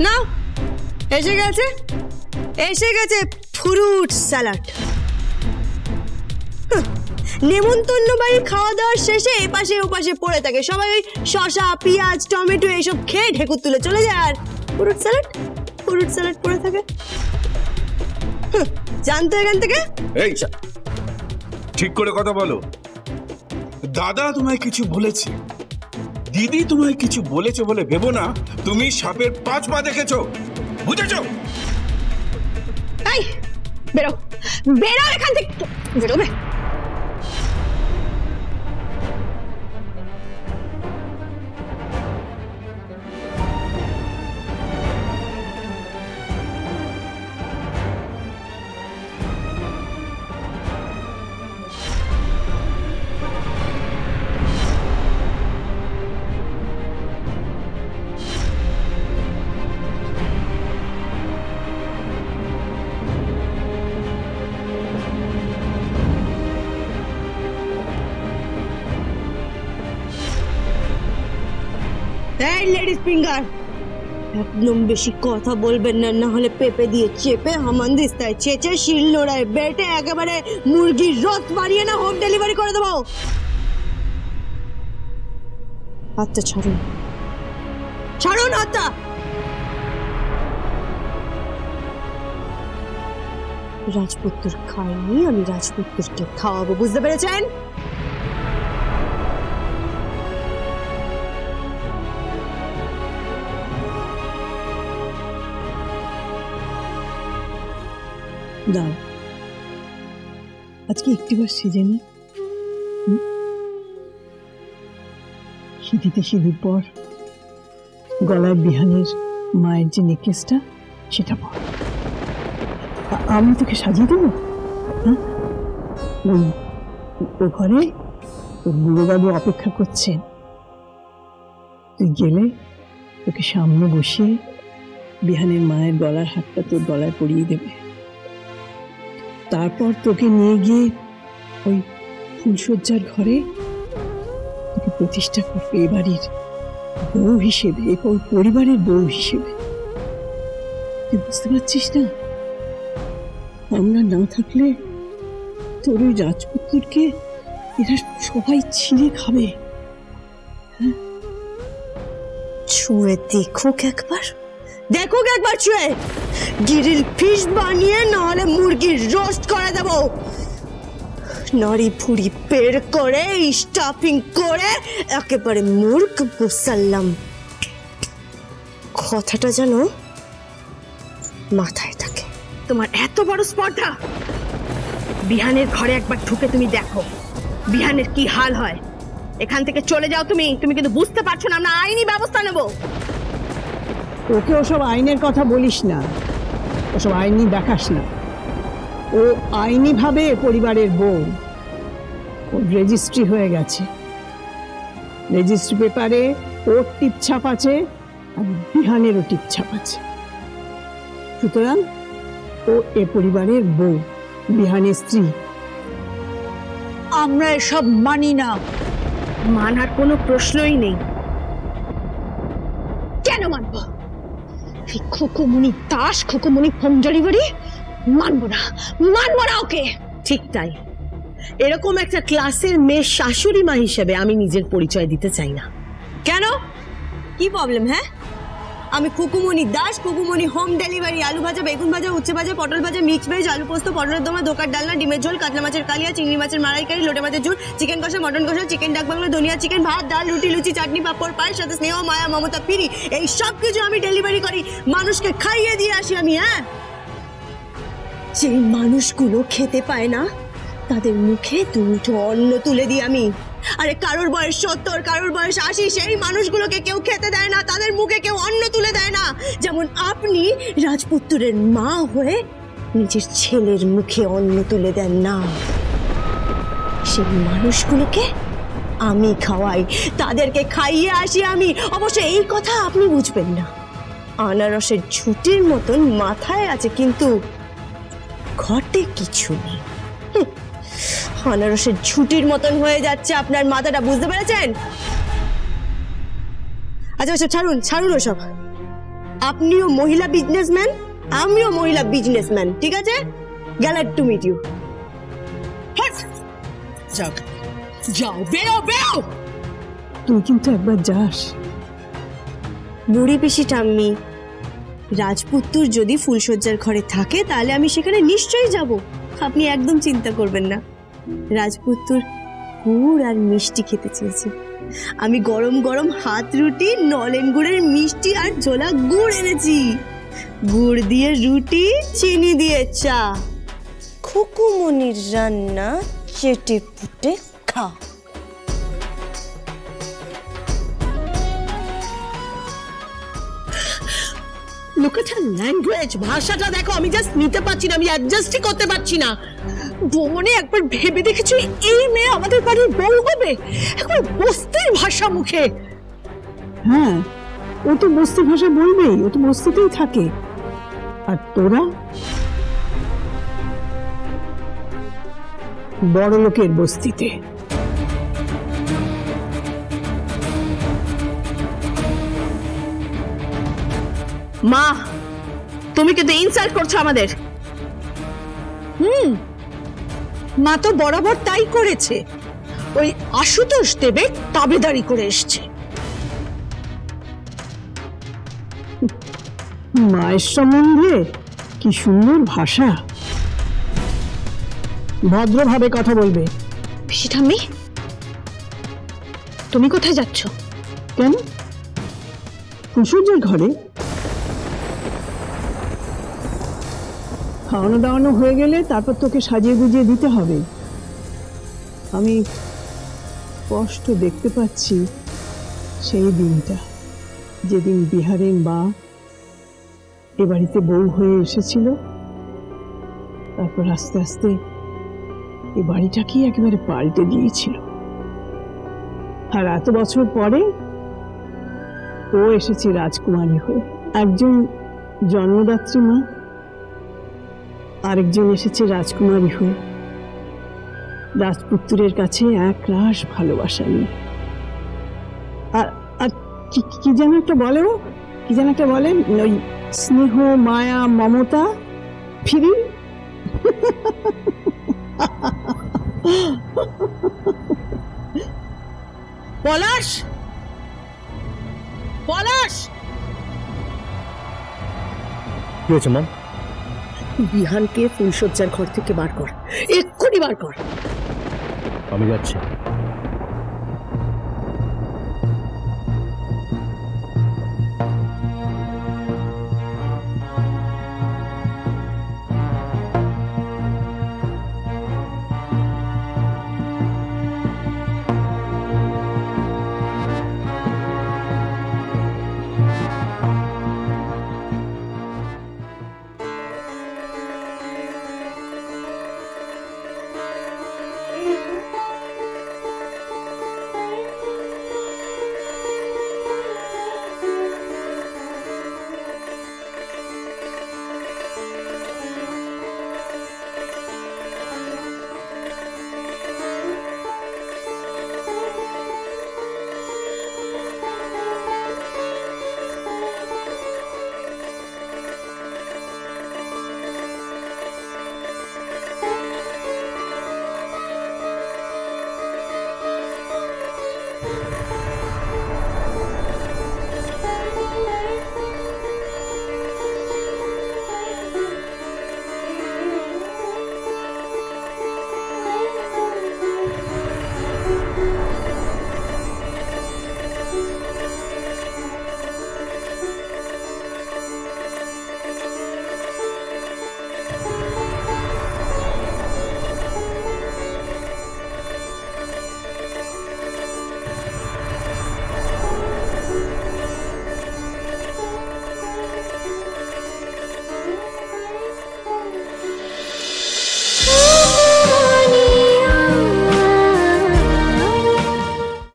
না, এসে গেছে ফ্রুট স্যালাড। নেমন্তন্ন বাড়ির খাওয়া দাওয়ার শেষে এপাশে ওপাশে পড়ে থাকে সবাই, ওই শসা পেঁয়াজ টমেটো এইসব খেয়ে ঢেকুর তুলে চলে যায়, আর ফ্রুট স্যালাড পড়ে থাকে। জানতো এখান থেকে। এই ঠিক করে কথা বলো। দাদা তোমায় কিছু বলেছে, দিদি তোমায় কিছু বলেছে বলে ভেবো না তুমি সাপের 5 পা দেখেছো, বুঝেছো? এই বেরো এখান থেকে, বেরোবে। লেডিস ফিঙ্গার, একদম বেশি কথা বলবেন না, না হলে পেঁপে দিয়ে চেপে হামানদিস্তায় চেঁচে শিল নোড়ায় বেটে একেবারে মুরগির রথ বানিয়ে না হোম ডেলিভারি করে দেবো। হাতটা ছাড়ুন হাতটা। রাজপুত্র খাইনি, আমি রাজপুত্রকে খাওয়াবো, বুঝতে পেরেছেন? দাও, আজকে একটিবার সেজে নি। সিঁথির পর গলায় বিহানের মায়ের যে নেকলেসটা সেটা পর, আমি তোকে সাজিয়ে দেবো। ও ঘরে তোর বুড়োবাবু অপেক্ষা করছেন, তুই গেলে তোকে সামনে বসিয়ে বিহানের মায়ের গলার হাতটা তোর গলায় পরিয়ে দেবে। তারপর তোকে নিয়ে গিয়ে ওই ফুলশয্যার ঘরে তোকে প্রতিষ্ঠা করবে এ বাড়ির বউ হিসেবে, ওই পরিবারের বউ হিসেবে। তুই বুঝতে পারছিস না? আমরা না থাকলে তোর ওই রাজপুত্রকে এরা সবাই ছিঁড়ে খাবে। ছুঁয়ে দেখুক একবার ছুঁয়ে, গিরিল ফিশ বানিয়ে নাহলে মুরগির রোস্ট করে দেব, নাড়ি ফুড়ি বের করে স্টাফিং করে একেবারে মুরগ মুসাল্লাম। কথাটা যেন মাথায় থাকে। তোমার এত বড় স্পর্ধা, বিহানের ঘরে একবার ঢুকে তুমি দেখো বিহানের কি হাল হয়। এখান থেকে চলে যাও তুমি কিন্তু বুঝতে পারছো না আমরা আইনি ব্যবস্থা নেব। ওকে ওসব আইনের কথা বলিস না, ওসব আইনি দেখাস না। ও আইনি ভাবে পরিবারের বউ, ওর রেজিস্ট্রি হয়ে গেছে, রেজিস্ট্রি পেপারে ওর টিপছাপ আছে আর বিহানেরও টিপছাপ আছে। সুতরাং ও এ পরিবারের বউ, বিহানের স্ত্রী। আমরা এসব মানি না, মানার কোনো প্রশ্নই নেই। কেন মানবো? খুকুমনি দাস, খুকুমনি হোম ডেলিভারি মানবো না ওকে। ঠিক তাই, এরকম একটা ক্লাসের মেয়ে শাশুড়ি মা হিসেবে আমি নিজের পরিচয় দিতে চাই না। কেন, কি প্রবলেম? হ্যাঁ, আমি খুকুমনি দাস, খুকুমনি হোম ডেলিভারি, আলু ভাজা, বেগুন ভাজা, উচ্ছে ভাজা, পটল ভাজা, মিক্স ভেজ, আলু পোস্ত, পটলের দমা, ধোকার ডালনা, ডিমের ঝোল, কাতলা মাছের কালিয়া, চিংড়ি মাছের মালাইকারি, লোটে মাছের ঝোল, চিকেন কষা, মটন কষা, চিকেন ডাক বাংলা, ধনিয়া চিকেন, ভাত, ডাল, রুটি, লুচি, চাটনি, পাঁপড়, পায়ের সাথে স্নেহ, মায়া, মমতা, ফিরি, এই সব কিছু আমি ডেলিভারি করি, মানুষকে খাইয়ে দিয়ে আসি আমি। হ্যাঁ, যে মানুষগুলো খেতে পায় না তাদের মুখে দুটো অন্ন তুলে দিই আমি। আরে কারোর বয়স 70, কারোর বয়স 80, সেই মানুষগুলোকে কেউ খেতে দেয় না, তাদের মুখে কেউ অন্ন তুলে দেয় না। যেমন আপনি রাজপুত্রের মা হয়ে নিজের ছেলের মুখে অন্ন তুলে দেন না, সেই মানুষগুলোকে আমি খাওয়াই, তাদেরকে খাইয়ে আসি আমি। অবশ্য এই কথা আপনি বুঝবেন না, আনারসের ঝুঁটির মতন মাথায় আছে কিন্তু ঘটে কিছু নেই। আনারসের ঝুঁটির মতন হয়ে যাচ্ছে আপনার মাথাটা, বুঝতে পেরেছেন? আচ্ছা ছাড়ুন ওসব, আপনিও মহিলা বিজনেসম্যান, আমিও মহিলা বিজনেসম্যান, ঠিক আছে? গ্যালাড টু মিট ইউ। যাও যাও, বেরো বেরো। তুই কিন্তু একবার যাস। বুড়ি পিসি ঠাম্মি, রাজপুত্তুর যদি ফুলশয্যার ঘরে থাকে তাহলে আমি সেখানে নিশ্চয়ই যাব, আপনি একদম চিন্তা করবেন না। রাজপুত্তুর গুড় আর মিষ্টি খেতে চেয়েছে, আমি গরম গরম হাত রুটি, নলেন গুড়ের মিষ্টি আর ঝোলা গুড় এনেছি। গুড় দিয়ে রুটি, চিনি দিয়ে চা, খুকুমনির রান্না, চেটে পুটে খা। Look at her language, ভাষাটা দেখো, আমি জাস্ট নিতে পারছি না, আমি অ্যাডজাস্টই করতে পারছি না। বৌমনি একবার ভেবে দেখেছো এই মেয়ে আমাদের বাড়ির বউ হবে? একবার বস্তির ভাষা মুখে। হ্যাঁ, ও তো বস্তি ভাষা বলবেই, ও তো বস্তিতেই থাকে। আর তোরা বড় লোকের বস্তিতে। মা, তুমি কিন্তু ইনসাল্ট করছো আমাদের। মা তো বরাবর তাই করেছে, ওই আশুতোষ দেবে তাবেদারি করে এসছে। মায়ের সম্বন্ধে কি সুন্দর ভাষা, ভদ্রভাবে কথা বলবে। পিসি ঠাম্মি, তুমি কোথায় যাচ্ছ? কেন? ফুলশয্যার ঘরে। খাওয়ানো দাওয়ানো হয়ে গেলে তারপর তোকে সাজিয়ে গুজিয়ে দিতে হবে। আমি স্পষ্ট দেখতে পাচ্ছি সেই দিনটা, যেদিন বিহারের মা এ বাড়িতে বউ হয়ে এসেছিল, তারপর আস্তে আস্তে এই বাড়িটাকেই একেবারে পাল্টে দিয়েছিল। আর এত বছর পরে ও এসেছে রাজকুমারী হয়ে। একজন জন্মদাত্রী মা, আরেকজন এসেছে রাজকুমারী হয়ে, রাজপুত্রের কাছে এক রাশ ভালোবাসা নিয়ে। আর আর কি যেন একটা বলে, ও কি যেন একটা বলে, ওই স্নেহ, মায়া, মমতা ফিরি। পলাশ, পলাশ, কি হয়েছে মা? বিহানকে ফুলশয্যার ঘর থেকে বার কর, এক্ষুনি বার কর। আমি যাচ্ছি।